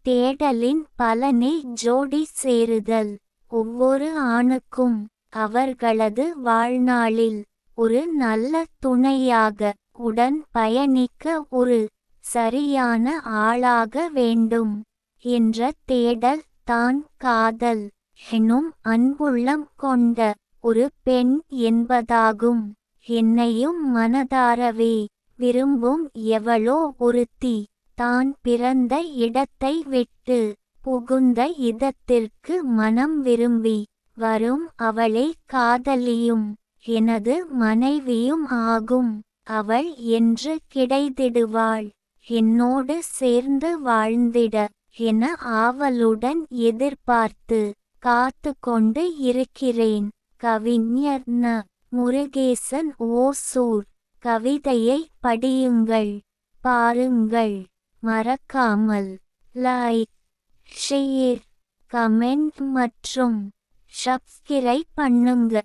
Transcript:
தேடலின் பலனே ஜோடி சேருதல். ஒவ்வொரு ஆணுக்கும் அவர்களது வாழ்நாளில் ஒரு நல்ல துணையாக உடன் பயணிக்க ஒரு சரியான ஆளாக வேண்டும் என்ற தேடல் தான் காதல் எனும் அன்புள்ளம் கொண்ட ஒரு பெண் என்பதாகும். என்னையும் மனதாரவே விரும்பும் எவளோ ஒருத்தி தான் பிறந்த இடத்தை விட்டு புகுந்த இதத்திற்கு மனம் விரும்பி வரும் அவளே காதலியும் எனது மனைவியும் ஆகும். அவள் என்று கிடைத்திடுவாள் என்னோடு சேர்ந்து வாழ்ந்திட என ஆவலுடன் எதிர்பார்த்து காத்து கொண்டு இருக்கிறேன். கவிஞர் ந. முருகேசன் ஓசூர். கவிதையை படியுங்கள், பாருங்கள். மறக்காமல் லைக், ஷேர், கமெண்ட் மற்றும் சப்ஸ்கிரைப் பண்ணுங்க.